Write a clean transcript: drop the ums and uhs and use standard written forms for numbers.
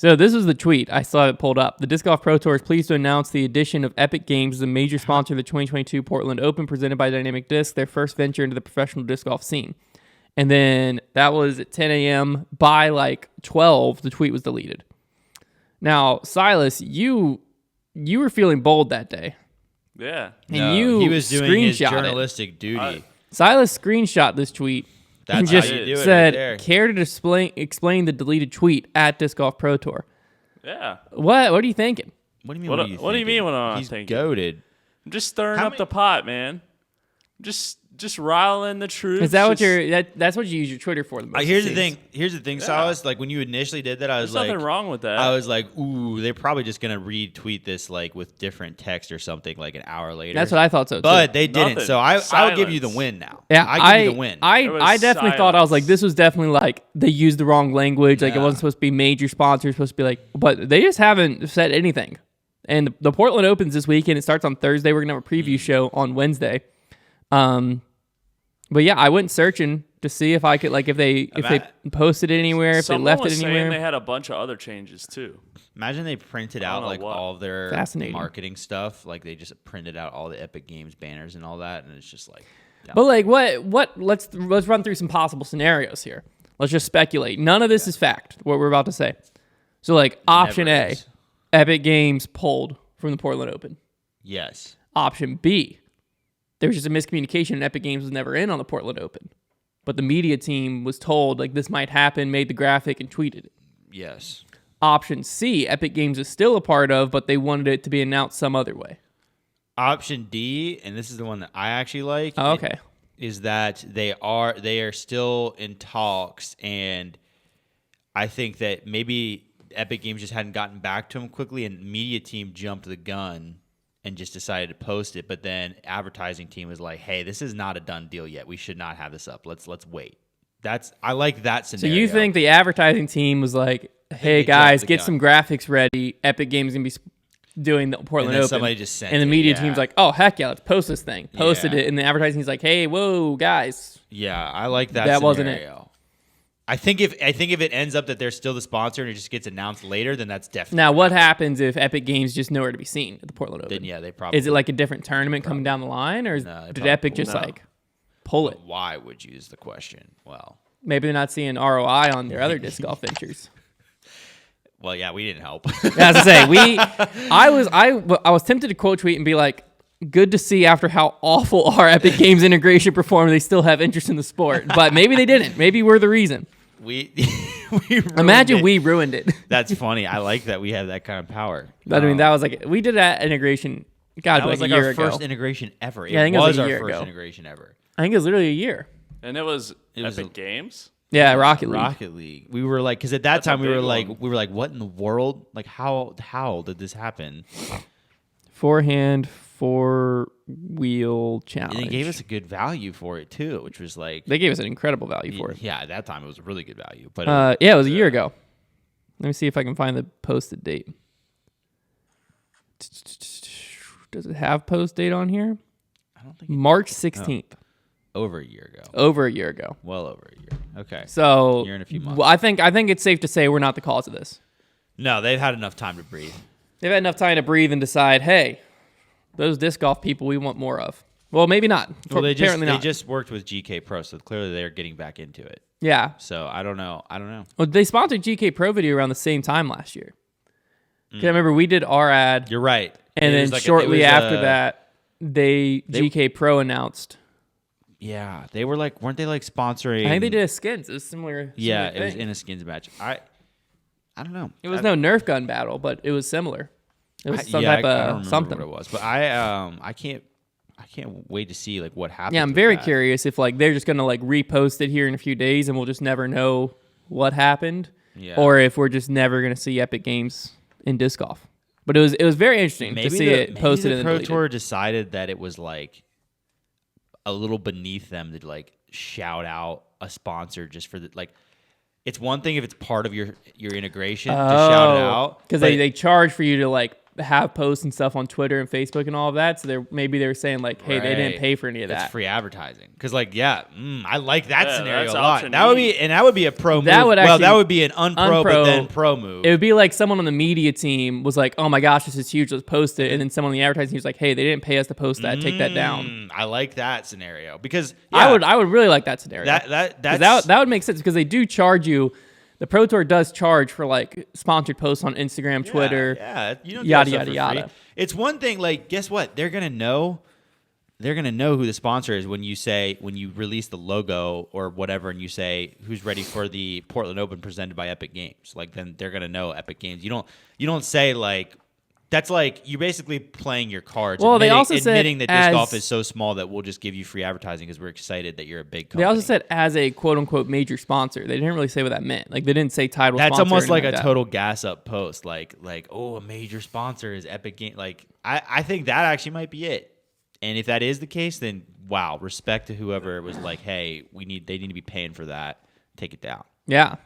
So this is the tweet. I saw it pulled up. The Disc Golf Pro Tour is pleased to announce the addition of Epic Games as a major sponsor of the 2022 Portland Open presented by Dynamic Disc, their first venture into the professional disc golf scene. And then that was at 10 a.m. By like 12, the tweet was deleted. Now, Silas, you were feeling bold that day. Yeah. And he was doing his screenshot journalistic duty. Silas screenshot this tweet and That's just how you do it said, right there. care to explain the deleted tweet at Disc Golf Pro Tour. Yeah. What are you thinking? What do you mean? What do you mean what I'm He's thinking? goated. I'm just stirring up the pot, man. Just riling the troops. Is that what that's what you use your Twitter for? Here's the thing, Yeah. Silas. Like when you initially did that, I was There's like, nothing wrong with that. I was like, ooh, they're probably just gonna retweet this like with different text or something like an hour later. That's what I thought so too. But they didn't. Nothing. So I'll give you the Silence. win now. Yeah, I give you the win. I There was definitely thought I was like, silence. this was definitely like they used the wrong language. Like it Yeah. wasn't supposed to be major sponsors, supposed to be like, but they just haven't said anything. And the Portland Opens this weekend. It starts on Thursday. We're gonna have a preview show on Wednesday. But yeah, I went searching to see if I could if they posted it anywhere, if Someone they left was it saying anywhere. they had a bunch of other changes too. Imagine they printed I out don't know like what. all of their Fascinating. marketing stuff. Like they just printed out all the Epic Games banners and all that, and it's just like. But like what let's run through some possible scenarios here. Let's just speculate. None of this is fact, what we're about to say. So like option Never A, is. Epic Games pulled from the Portland Open. Yes. Option B, there was just a miscommunication and Epic Games was never in on the Portland Open. But the media team was told like this might happen, made the graphic and tweeted it. Yes. Option C, Epic Games is still a part of, but they wanted it to be announced some other way. Option D, and this is the one that I actually like. Oh, okay. Is that they are still in talks, and I think that maybe Epic Games just hadn't gotten back to them quickly, and media team jumped the gun and just decided to post it. But then advertising team was like, "Hey, this is not a done deal yet. We should not have this up. Let's wait." I like that So scenario. you think the advertising team was like, hey they guys, jumped the get gun. some graphics ready. Epic Games going to be doing the Portland And then Open. somebody just sent and the it, media yeah. team's like, oh, heck yeah, let's post this thing. Posted Yeah. it. And the advertising team's like, hey, whoa, guys. Yeah, I like that. That wasn't it. scenario. I think if it ends up that they're still the sponsor and it just gets announced later, then that's definitely. Now, what happens if Epic Games just nowhere to be seen at the Portland Open? Then yeah, they probably. Is it like a different tournament coming down the line? Or No, they did probably Epic just No. like pull it? Why would you is the question? Well, Maybe they're not seeing ROI on their other disc golf ventures. yeah, we didn't help. As I say, I was tempted to quote tweet and be like, good to see after how awful our Epic Games integration performed, they still have interest in the sport. But maybe they didn't. Maybe we're the reason. we Imagine ruined it. we ruined it. That's funny. I like that we have that kind of power. But I mean, that was like, we did that integration, God, that was like like a year our ago. first integration ever. Yeah, I think it it was was a our year first ago. integration ever. I think it was literally a year. And it was was Epic Games. Yeah, Rocket League. Rocket League. We were like, because at that That's a time we were big like, what in the world? Like, how did this happen? Forehand, four-wheel And challenge. they gave us a good value for it too, which was like, They gave us an incredible value for it. yeah, at that time it was a really good value. But Yeah, it was a year ago. Let me see if I can find the posted date. Does it have post date on here? I don't think March 16th. over a year ago. Over a year ago. Well over a year. Okay. So Year and a few months. well, I think it's safe to say we're not the cause of this. No, they've had enough time to breathe. They've had enough time to breathe and decide, hey, those disc golf people we want more of. Well, maybe not. Well, they Apparently not. just worked with GK Pro, so clearly they're getting back into it. Yeah. So I don't know. Well, they sponsored GK Pro Video around the same time last year. 'Cause I remember we did our ad, You're right. and It then was like shortly it was, after that, GK Pro announced. Yeah, they were like, weren't they like sponsoring? I think they did a skins. It was similar. Yeah, similar it was thing. in a skins match. I don't know. It was no Nerf gun battle, but it was similar. It was some yeah, type I don't of remember something. what it was, but I can't wait to see like what happens. Yeah, I'm with very that. curious if like they're just gonna like repost it here in a few days and we'll just never know what happened, Yeah. or if we're just never gonna see Epic Games in disc golf. But it was very interesting to see it posted maybe the and Pro deleted. Tour decided that it was like a little beneath them to like shout out a sponsor just for the like. It's one thing if it's part of your integration to shout it out because but they charge for you to like have posts and stuff on Twitter and Facebook and all of that. So maybe they were saying like, hey, they didn't pay for any of That's that. free advertising. Because I like that Yeah, scenario that's a lot. option That would E. be, and that would be a pro That move. would Well, actually- that would be an unpro, but unpro. then pro move. It would be like someone on the media team was like, oh my gosh, this is huge, let's post it. And then someone on the advertising team was like, hey, they didn't pay us to post that, take that down. I like that scenario because I would really like that scenario. 'Cause that would make sense because they do charge you. The Pro Tour does charge for like sponsored posts on Instagram, Twitter, you don't yada, get that stuff yada, for free. yada. It's one thing. Like, guess what? They're gonna know who the sponsor is when you release the logo or whatever, and you say who's ready for the Portland Open presented by Epic Games. Like, then they're gonna know Epic Games. You don't say like. That's like you're basically playing your cards. Well, they also said admitting that disc as- golf is so small that we'll just give you free advertising because we're excited that you're a big company. They also said as a quote unquote major sponsor. They didn't really say what that meant. Like they didn't say title. That's sponsor or almost like anything a that. total gas up post. Like oh, a major sponsor is Epic Game. Like I think that actually might be it. And if that is the case, then wow, respect to whoever was like, hey, they need to be paying for that. Take it down. Yeah.